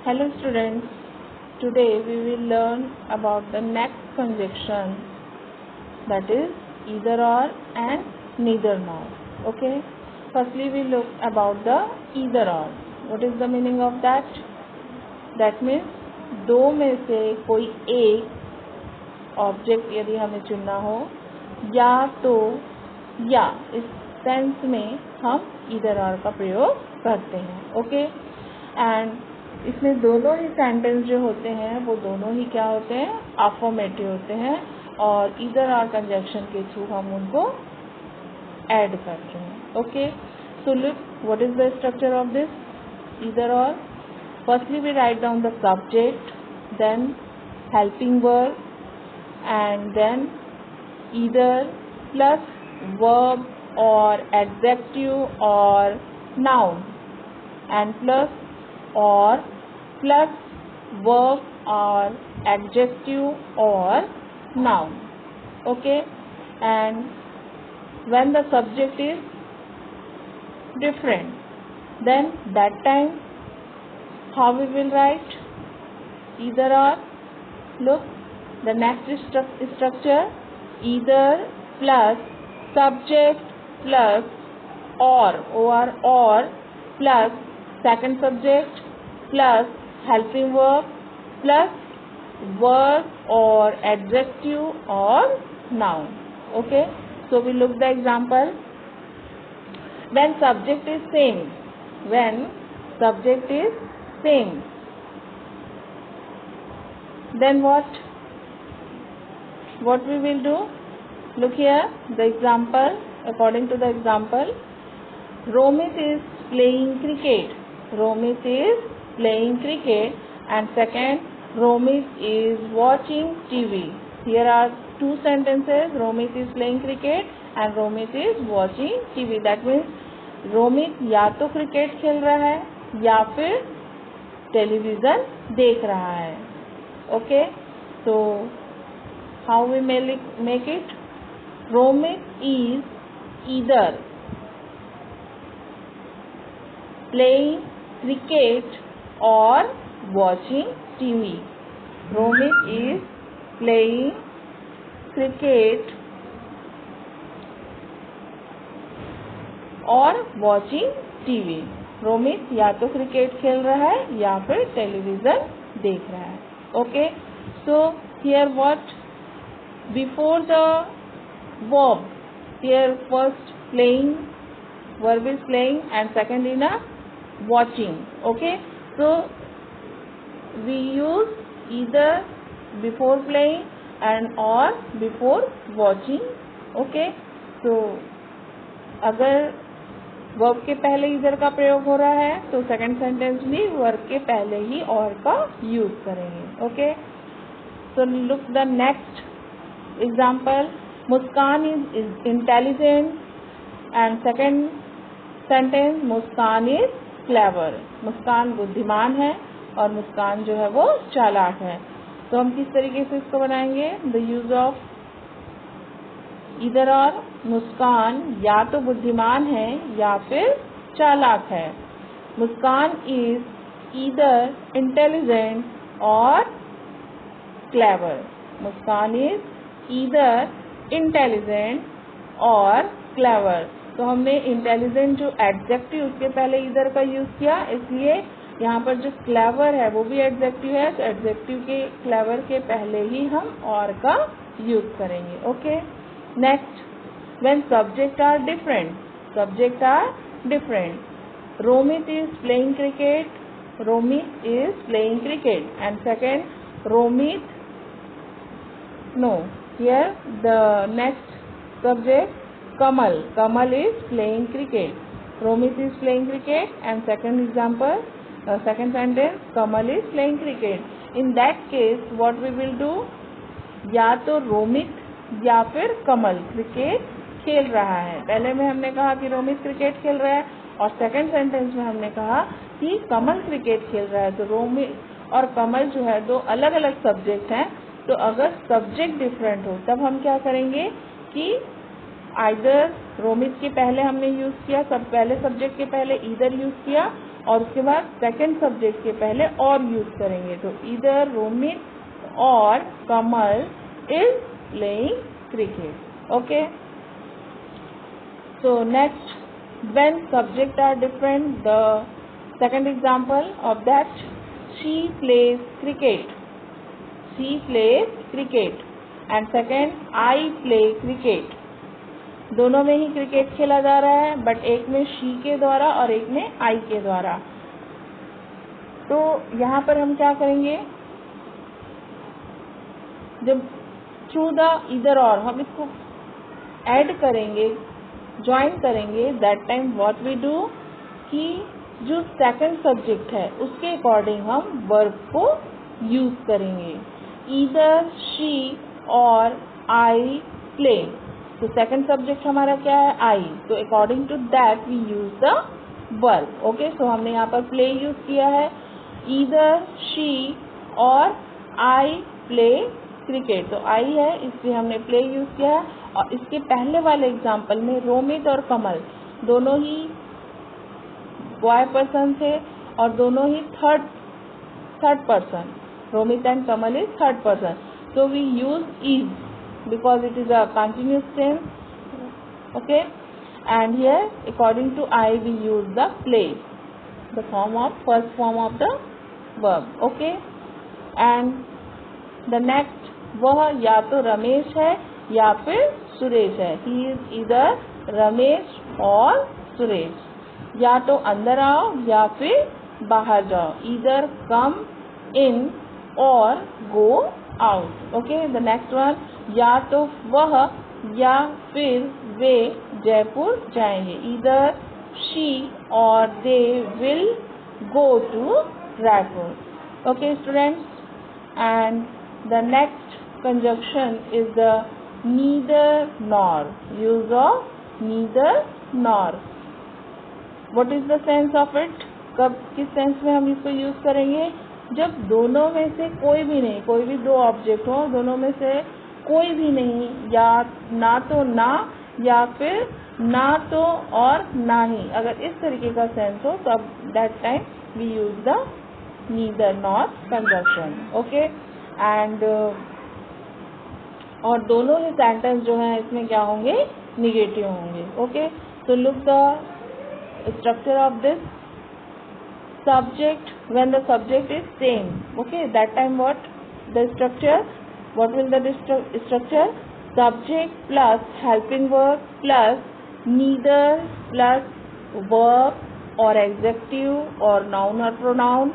Hello students, today we will learn about the next conjunction, that is either or and neither nor. Okay, firstly we look about the either or. What is the meaning of that? That means दो में से कोई एक object यदि हमें चुनना हो या तो या, इस सेंस में हम either or का प्रयोग करते हैं. ओके, एंड इसमें दोनों ही सेंटेंस जो होते हैं वो दोनों ही क्या होते हैं, अफर्मेटिव होते हैं और either or कंजंक्शन के थ्रू हम उनको ऐड करते हैं. Okay, so look what is the structure of this either or. Firstly we write down the subject, then helping verb, and then either plus verb or adjective or noun, and plus or plus verb or adjective or noun. Okay, and when the subject is different, then that time how we will write either or. Look, the next structure, either plus subject plus or plus second subject plus helping verb plus verb or adjective or noun. Okay, so we look the example. When subject is same, then what we will do? Look here, the example. According to the example, Romit is playing cricket. And second, Romit is watching TV. Here are two sentences. Romit is playing cricket and Romit is watching TV. That means Romit या तो cricket खेल रहा है या फिर television देख रहा है. ओके, तो how we make it? Romit is either playing cricket or watching TV. Romit is playing cricket or watching TV. Romit या तो क्रिकेट खेल रहा है या फिर टेलीविज़न देख रहा है. Okay, so here what before the verb, here first playing, verb is playing and second in a watching. Okay, so we use either before playing and और बिफोर वॉचिंग. ओके, सो अगर verb के पहले इधर का प्रयोग हो रहा है तो सेकंड सेंटेंस भी वर्ब के पहले ही और का यूज करेंगे. Okay, so look the next example. Muskan is intelligent and second sentence, Muskan is clever. Muskan बुद्धिमान है और मुस्कान जो है वो चालाक है. तो हम किस तरीके से इसको बनाएंगे? द यूज ऑफ इधर और. मुस्कान या तो बुद्धिमान है या फिर चालाक है. मुस्कान इज ईदर इंटेलिजेंट और clever. Muskan is either intelligent और क्लेवर. तो हमने इंटेलिजेंट जो एडजेक्टिव उसके पहले ईदर का यूज किया, इसलिए यहाँ पर जो क्लेवर है वो भी एडजेक्टिव है, तो एडजेक्टिव के क्लेवर के पहले ही हम और का यूज करेंगे. Okay, next, when subject are different, Romit is playing cricket, and second, here the next subject, Kamal is playing cricket. Romit is playing cricket and second example, second sentence, Kamal is playing cricket. In that case what we will do? या तो रोमित या फिर कमल cricket खेल रहा है. पहले में हमने कहा कि रोमित क्रिकेट खेल रहा है और सेकंड सेंटेंस में हमने कहा कि कमल क्रिकेट खेल रहा है. तो रोमित और कमल जो है दो अलग अलग सब्जेक्ट हैं. तो अगर सब्जेक्ट डिफरेंट हो तब हम क्या करेंगे कि आइदर रोमित के पहले हमने यूज किया, पहले सब्जेक्ट के पहले ईदर यूज किया और उसके बाद सेकंड सब्जेक्ट के पहले और यूज करेंगे. तो इधर रोमित और Kamal is playing cricket. Okay. So next, when subjects are different, the second example of that, she plays cricket. She plays cricket. And second, I play cricket. दोनों में ही क्रिकेट खेला जा रहा है, बट एक में she के द्वारा और एक में I के द्वारा. तो यहाँ पर हम क्या करेंगे, जब थ्रू द इधर और हम इसको ऐड करेंगे, ज्वाइन करेंगे, that time what we do कि जो सेकंड सब्जेक्ट है उसके अकॉर्डिंग हम वर्ब को यूज करेंगे. Either she or I play. तो सेकंड सब्जेक्ट हमारा क्या है, आई. तो according to that we use the verb. Okay. So हमने यहाँ पर प्ले यूज किया है. Either she or I play cricket. तो आई है इसलिए हमने प्ले यूज किया है. और इसके पहले वाले एग्जाम्पल में रोमित और कमल दोनों ही बॉय पर्सन थे और दोनों ही third person. Romit and Kamal is third person. So we use is because it is a continuous tense. Okay. And here according to I we use the play, the first form of the verb. Okay. And the next, वह या तो रमेश है या फिर सुरेश है. He is इधर रमेश और सुरेश. या तो अंदर आओ या फिर बाहर जाओ. इधर कम इन और go out. Okay. The next one, या तो वह या फिर वे जयपुर जाएंगे. इधर शी और they will go to Raipur. Okay students. And the next conjunction is the neither nor. Use of neither nor. What is the sense of it? कब किस सेंस में हम इसको यूज करेंगे, जब दोनों में से कोई भी नहीं, कोई भी दो ऑब्जेक्ट हो, दोनों में से कोई भी नहीं, या ना तो ना या फिर ना तो और ना ही. अगर इस तरीके का सेंस हो तब that time we use the neither nor conjunction. Okay. And और दोनों ही सेंटेंस जो है इसमें क्या होंगे, निगेटिव होंगे. ओके. तो look the structure of this. Subject, when the subject is same. Okay. That time what the structure, what will the structure, subject plus helping verb plus neither plus verb और executive और noun और pronoun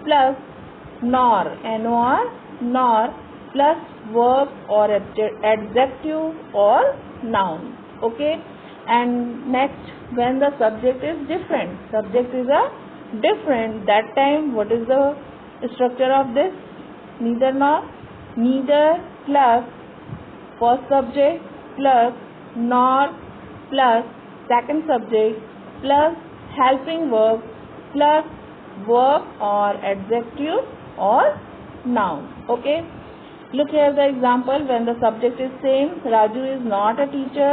plus nor, NOR, nor plus verb or adjective or noun. Okay. And next, when the subject is different, subject is a different, that time what is the structure of this, neither nor, neither plus first subject plus nor plus second subject plus helping verb plus verb or adjective or noun. Okay. Look here the example. When the subject is same, Raju is not a teacher.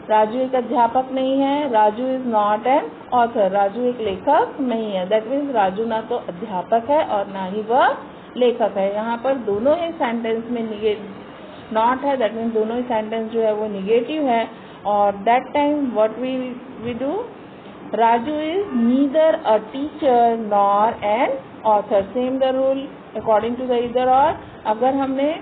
Raju एक अध्यापक नहीं है. Raju is not an author. Raju एक लेखक नहीं है. That means Raju ना तो अध्यापक है और ना ही वह लेखक है. यहाँ पर दोनों ही सेंटेंस में नॉट है. दैट मीन्स दोनों ही सेंटेंस जो है वो निगेटिव है. और that time what we do, Raju is neither a teacher nor an author. Same the rule according to the either और. अगर हमने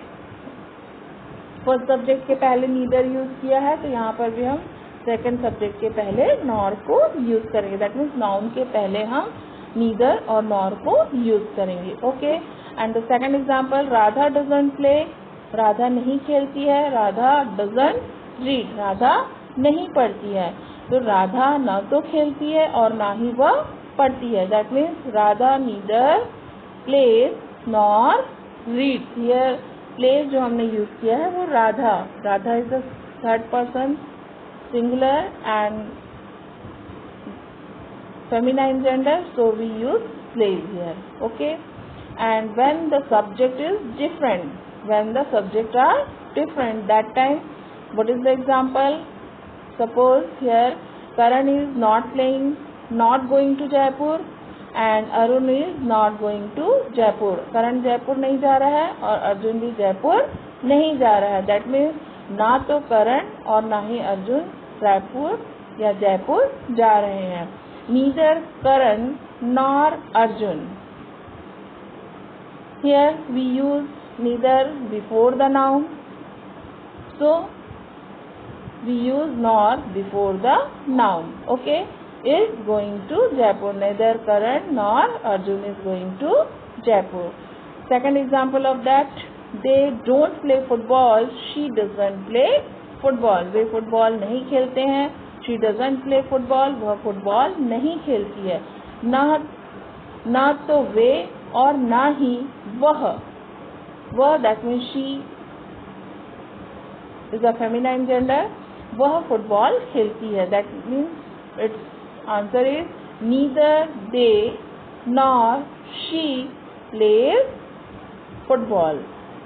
फर्स्ट सब्जेक्ट के पहले नीदर यूज किया है तो यहाँ पर भी हम सेकंड सब्जेक्ट के पहले नॉर को यूज करेंगे. दैट मीन्स नाउन के पहले हम नीदर और नॉर को यूज करेंगे. Okay. And the second example, Radha doesn't play. Radha नहीं खेलती है. Radha doesn't read. राधा नहीं पढ़ती है. तो राधा न तो खेलती है और ना ही वह पढ़ती है. That means Radha neither plays nor read. Here plays जो हमने यूज किया है वो Radha. Radha is the third person singular and feminine gender, so we use plays here. Okay. And when the subject is different, when the subject are different, that time what is the example? Suppose here Karan is not playing, not going to Jaipur. and Arun is not going to Jaipur. Karan Jaipur नहीं जा रहा है और अर्जुन भी जयपुर नहीं जा रहा है. That means ना तो करण और ना ही अर्जुन रायपुर या जयपुर जा रहे हैं. Neither Karan nor Arjun. Here we use neither before the noun. So we use nor before the noun. Okay. Is going to Jaipur. Neither Karan nor Arjun is going to Jaipur. Second example of that, they don't play football. She doesn't play football. Way football नहीं खेलते हैं. She doesn't play football. वह football नहीं खेलती है. ना तो वे और ना ही वह. that means she is a feminine gender. वह फुटबॉल खेलती है. That means its answer is neither they nor she plays football.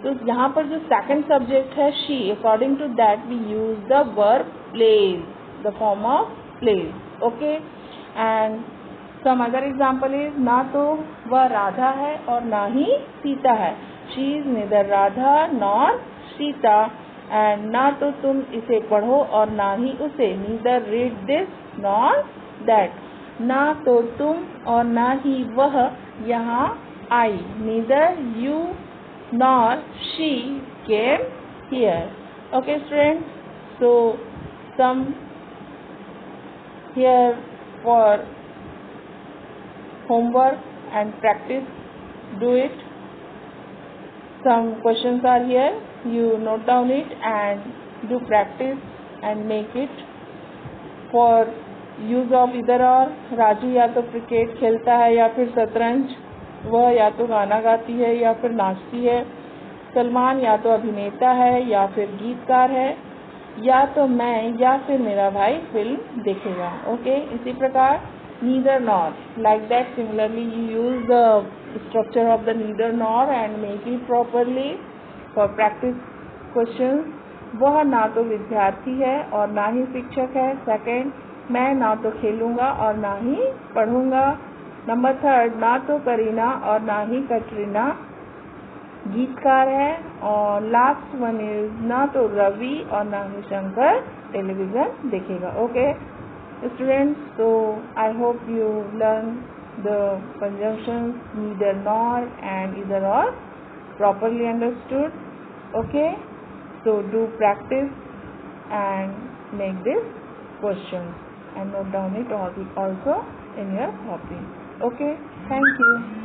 तो यहाँ पर जो second subject है she, according to that we use the verb plays, the form of plays. Okay. And some other example is ना तो वह राधा है और ना ही सीता है. She is neither Radha nor Sita. And ना तो तुम इसे पढ़ो और ना ही उसे. Neither read this nor that. ना तो तुम और ना ही वह यहाँ आई. Neither you nor she came here. Okay students, so some here for homework and practice, do it. Some questions are here, you note down it and do practice and make it. For use of इधर और, राजू या तो cricket खेलता है या फिर शतरंज. वह या तो गाना गाती है या फिर नाचती है. सलमान या तो अभिनेता है या फिर गीतकार है. या तो मैं या फिर मेरा भाई फिल्म देखेगा. ओके. इसी प्रकार neither nor, like that similarly you use the structure of the neither nor and make it properly for practice question. वह ना तो विद्यार्थी है और ना ही शिक्षक है. सेकेंड, मैं ना तो खेलूंगा और ना ही पढ़ूंगा. नंबर थर्ड, ना तो करीना और ना ही कटरीना गीतकार है. और लास्ट वन इज ना तो रवि और ना ही शंकर टेलीविजन देखेगा. Okay students, so I hope you learn the conjunctions neither nor and either or properly understood. Okay, so do practice and make this questions and note down it also in your copy. Okay, thank you.